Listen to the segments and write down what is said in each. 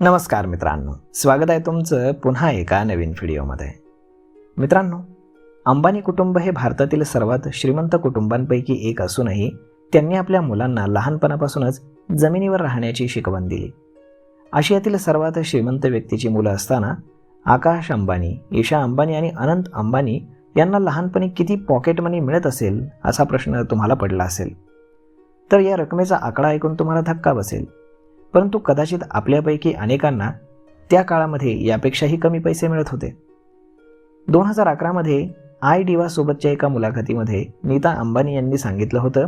नमस्कार मित्रांनो, स्वागत आहे तुमचं पुन्हा एका नवीन व्हिडिओमध्ये. मित्रांनो, अंबानी कुटुंब हे भारतातील सर्वात श्रीमंत कुटुंबांपैकी एक असूनही त्यांनी आपल्या मुलांना लहानपणापासूनच जमिनीवर राहण्याची शिकवण दिली. आशियातील सर्वात श्रीमंत व्यक्तीची मुलं असताना आकाश अंबानी, ईशा अंबानी आणि अनंत अंबानी यांना लहानपणी किती पॉकेट मनी मिळत असेल असा प्रश्न तुम्हाला पडला असेल. तर या रकमेचा आकडा ऐकून तुम्हाला धक्का बसेल, परंतु कदाचित आपल्यापैकी अनेकांना त्या काळामध्ये यापेक्षाही कमी पैसे मिळत होते. 2011 मध्ये आय डिवा सोबतच्या एका मुलाखतीमध्ये नीता अंबानी यांनी सांगितलं होतं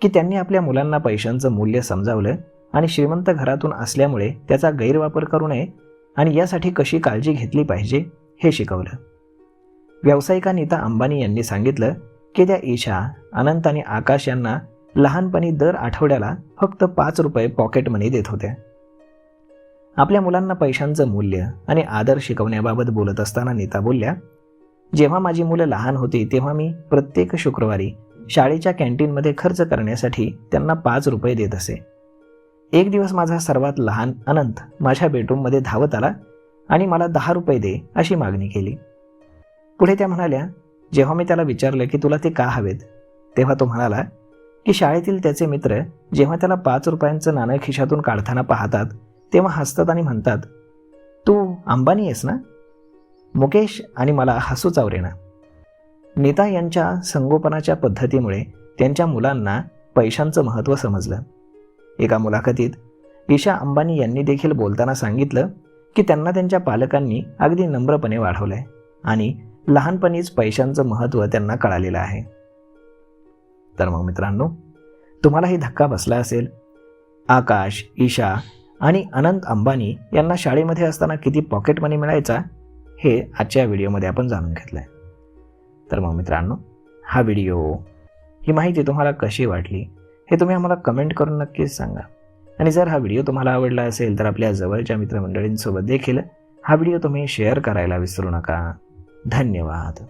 की त्यांनी आपल्या मुलांना पैशांचं मूल्य समजावलं आणि श्रीमंत घरातून असल्यामुळे त्याचा गैरवापर करू नये आणि यासाठी कशी काळजी घेतली पाहिजे हे शिकवलं. व्यावसायिका नीता अंबानी यांनी सांगितलं की त्या ईशा, अनंत आणि आकाश यांना लहानपणी दर आठवड्याला फक्त 5 रुपये पॉकेट मनी देत होत्या. आपल्या मुलांना पैशांचं मूल्य आणि आदर शिकवण्याबाबत बोलत असताना नीता बोलल्या, जेव्हा माझी मुलं लहान होती तेव्हा मी प्रत्येक शुक्रवारी शाळेच्या कॅन्टीनमध्ये खर्च करण्यासाठी त्यांना 5 रुपये देत असे. एक दिवस माझा सर्वात लहान अनंत माझ्या बेडरूममध्ये धावत आला आणि मला 10 रुपये दे अशी मागणी केली. पुढे त्या म्हणाल्या, जेव्हा मी त्याला विचारलं की तुला ते का हवेत, तेव्हा तो म्हणाला की शाळेतील त्याचे मित्र जेव्हा त्याला 5 रुपयांचं नाणं खिशातून काढताना पाहतात तेव्हा हसतात आणि म्हणतात, तू अंबानी आहेस ना. मुकेश आणि मला हसूच आवरेना. नीता यांच्या संगोपनाच्या पद्धतीमुळे त्यांच्या मुलांना पैशांचं महत्त्व समजलं. एका मुलाखतीत ईशा अंबानी यांनी देखील बोलताना सांगितलं की त्यांना त्यांच्या पालकांनी अगदी नम्रपणे वाढवलंय आणि लहानपणीच पैशांचं महत्त्व त्यांना कळालेलं आहे. तर मग मित्रांनो, तुम्हालाही धक्का बसला असेल. आकाश, ईशा आणि अनंत अंबानी यांना शाळेमध्ये असताना किती पॉकेट मनी मिळायचा हे आजच्या व्हिडिओमध्ये आपण जाणून घेतलं आहे. तर मग मित्रांनो, हा व्हिडिओ, ही माहिती तुम्हाला कशी वाटली हे तुम्ही आम्हाला कमेंट करून नक्कीच सांगा. आणि जर हा व्हिडिओ तुम्हाला आवडला असेल तर आपल्या जवळच्या मित्रमंडळींसोबत देखील हा व्हिडिओ तुम्ही शेअर करायला विसरू नका. धन्यवाद.